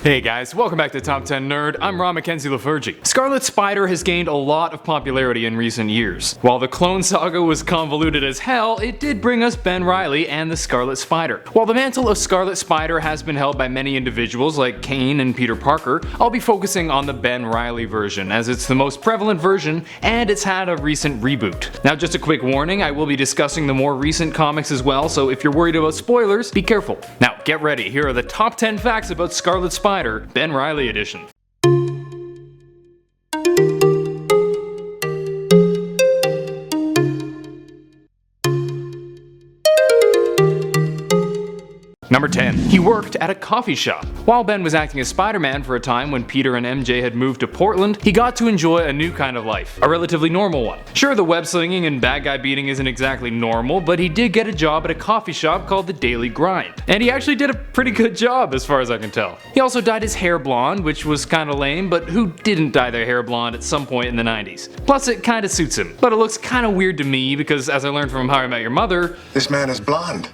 Hey guys, welcome back to Top 10 Nerd. I'm Ron Mackenzie Lafergie. Scarlet Spider has gained a lot of popularity in recent years. While the clone saga was convoluted as hell, it did bring us Ben Reilly and the Scarlet Spider. While the mantle of Scarlet Spider has been held by many individuals like Kaine and Peter Parker, I'll be focusing on the Ben Reilly version as it's the most prevalent version and it's had a recent reboot. Now just a quick warning, I will be discussing the more recent comics as well, so if you're worried about spoilers, be careful. Now get ready, here are the top 10 facts about Scarlet Spider, Ben Reilly edition. Number 10. He worked at a coffee shop. While Ben was acting as Spider-Man for a time when Peter and MJ had moved to Portland, he got to enjoy a new kind of life, a relatively normal one. Sure, the web slinging and bad guy beating isn't exactly normal, but he did get a job at a coffee shop called The Daily Grind. And he actually did a pretty good job as far as I can tell. He also dyed his hair blonde, which was kinda lame, but who didn't dye their hair blonde at some point in the 90s? Plus it kinda suits him, but it looks kinda weird to me because as I learned from How I Met Your Mother, this man is blonde.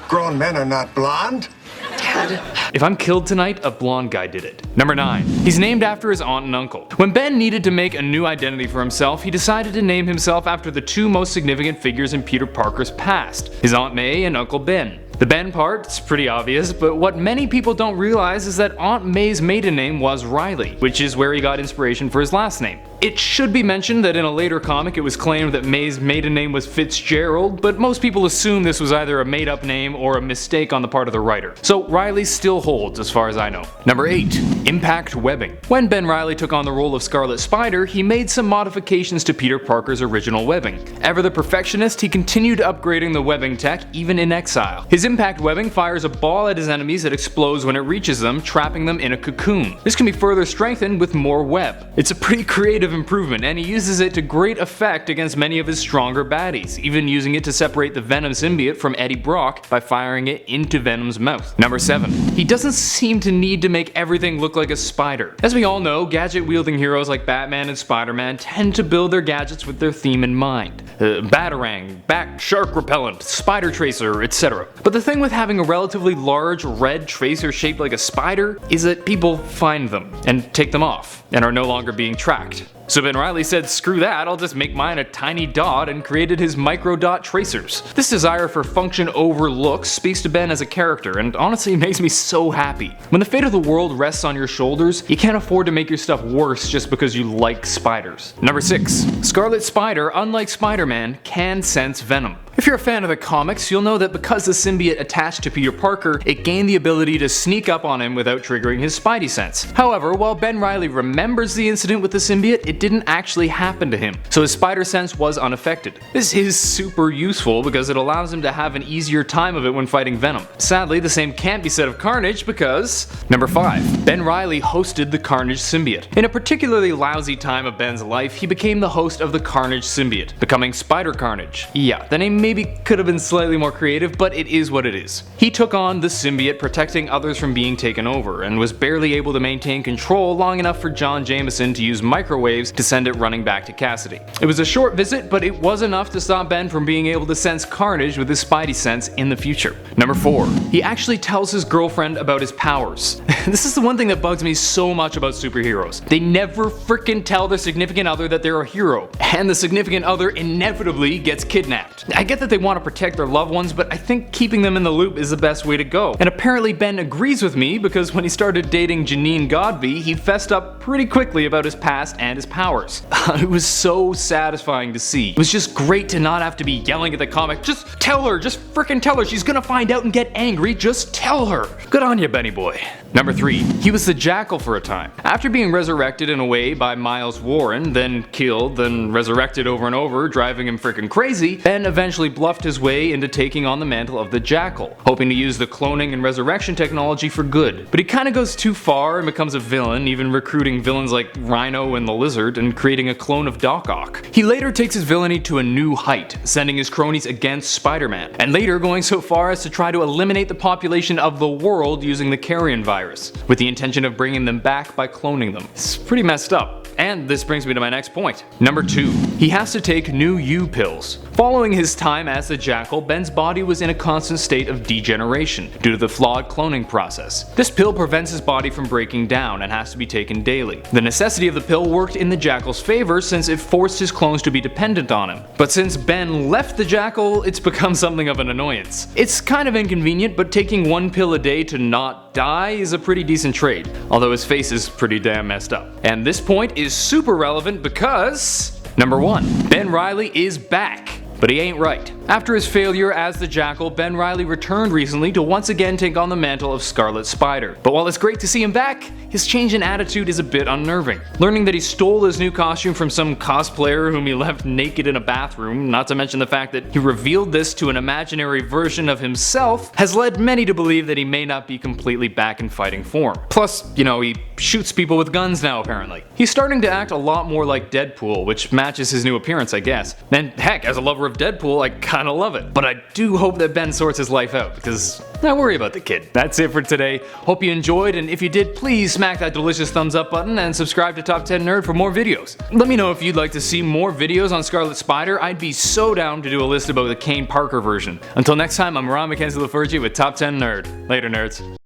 Grown men are not blonde. Dad. If I'm killed tonight, a blonde guy did it. Number 9. He's named after his aunt and uncle. When Ben needed to make a new identity for himself, he decided to name himself after the two most significant figures in Peter Parker's past, his Aunt May and Uncle Ben. The Ben part's pretty obvious, but what many people don't realize is that Aunt May's maiden name was Reilly, which is where he got inspiration for his last name. It should be mentioned that in a later comic it was claimed that May's maiden name was Fitzgerald, but most people assume this was either a made up name or a mistake on the part of the writer. So Reilly still holds as far as I know. Number 8. Impact webbing. When Ben Reilly took on the role of Scarlet Spider, he made some modifications to Peter Parker's original webbing. Ever the perfectionist, he continued upgrading the webbing tech even in exile. His impact webbing fires a ball at his enemies that explodes when it reaches them, trapping them in a cocoon. This can be further strengthened with more web. It's a pretty creative improvement, and he uses it to great effect against many of his stronger baddies, even using it to separate the Venom symbiote from Eddie Brock by firing it into Venom's mouth. Number 7. He doesn't seem to need to make everything look like a spider. As we all know, gadget-wielding heroes like Batman and Spider-Man tend to build their gadgets with their theme in mind. Batarang, bat shark repellent, spider tracer, etc. But the thing with having a relatively large red tracer shaped like a spider is that people find them and take them off and are no longer being tracked. So Ben Reilly said, screw that, I'll just make mine a tiny dot, and created his micro dot tracers. This desire for function over looks speaks to Ben as a character, and honestly makes me so happy. When the fate of the world rests on your shoulders, you can't afford to make your stuff worse just because you like spiders. Number 6. Scarlet Spider, unlike Spider-Man, can sense venom. If you're a fan of the comics, you'll know that because the symbiote attached to Peter Parker, it gained the ability to sneak up on him without triggering his spidey sense. However, while Ben Reilly remembers the incident with the symbiote, it didn't actually happen to him, so his spider sense was unaffected. This is super useful because it allows him to have an easier time of it when fighting Venom. Sadly, the same can't be said of Carnage because... Number 5. Ben Reilly hosted the Carnage symbiote. In a particularly lousy time of Ben's life, he became the host of the Carnage symbiote, becoming Spider Carnage. Yeah, the name maybe could have been slightly more creative, but it is what it is. He took on the symbiote, protecting others from being taken over, and was barely able to maintain control long enough for John Jameson to use microwaves to send it running back to Cassidy. It was a short visit, but it was enough to stop Ben from being able to sense Carnage with his spidey sense in the future. Number 4. He actually tells his girlfriend about his powers. This is the one thing that bugs me so much about superheroes. They never frickin' tell their significant other that they're a hero, and the significant other inevitably gets kidnapped. I get that they want to protect their loved ones, but I think keeping them in the loop is the best way to go. And apparently Ben agrees with me because when he started dating Janine Godby, he fessed up pretty quickly about his past and his powers. It was so satisfying to see. It was just great to not have to be yelling at the comic, just tell her, just frickin' tell her, she's gonna find out and get angry, just tell her. Good on you, Benny boy. Number 3. He was the Jackal for a time. After being resurrected in a way by Miles Warren, then killed, then resurrected over and over, driving him frickin' crazy, Ben eventually bluffed his way into taking on the mantle of the Jackal, hoping to use the cloning and resurrection technology for good. But he kinda goes too far and becomes a villain, even recruiting villains like Rhino and the Lizard and creating a clone of Doc Ock. He later takes his villainy to a new height, sending his cronies against Spider-Man, and later going so far as to try to eliminate the population of the world using the carrion virus. humans, with the intention of bringing them back by cloning them. It's pretty messed up. And this brings me to my next point. Number 2. He has to take new U pills. Following his time as the Jackal, Ben's body was in a constant state of degeneration due to the flawed cloning process. This pill prevents his body from breaking down and has to be taken daily. The necessity of the pill worked in the Jackal's favor since it forced his clones to be dependent on him. But since Ben left the Jackal, it's become something of an annoyance. It's kind of inconvenient, but taking one pill a day to not die is a pretty decent trade, although his face is pretty damn messed up. And this point is super relevant because number 1. Ben Reilly is back. But he ain't right. After his failure as the Jackal, Ben Reilly returned recently to once again take on the mantle of Scarlet Spider. But while it's great to see him back, his change in attitude is a bit unnerving. Learning that he stole his new costume from some cosplayer whom he left naked in a bathroom, not to mention the fact that he revealed this to an imaginary version of himself, has led many to believe that he may not be completely back in fighting form. Plus, he shoots people with guns now apparently. He's starting to act a lot more like Deadpool, which matches his new appearance, I guess. And heck, as a lover of Deadpool, I kinda love it. But I do hope that Ben sorts his life out, because I worry about the kid. That's it for today. Hope you enjoyed, and if you did, please smack that delicious thumbs up button and subscribe to Top 10 Nerd for more videos. Let me know if you'd like to see more videos on Scarlet Spider. I'd be so down to do a list about the Kaine Parker version. Until next time, I'm Ron McKenzie LaFurgey with Top 10 Nerd. Later, nerds.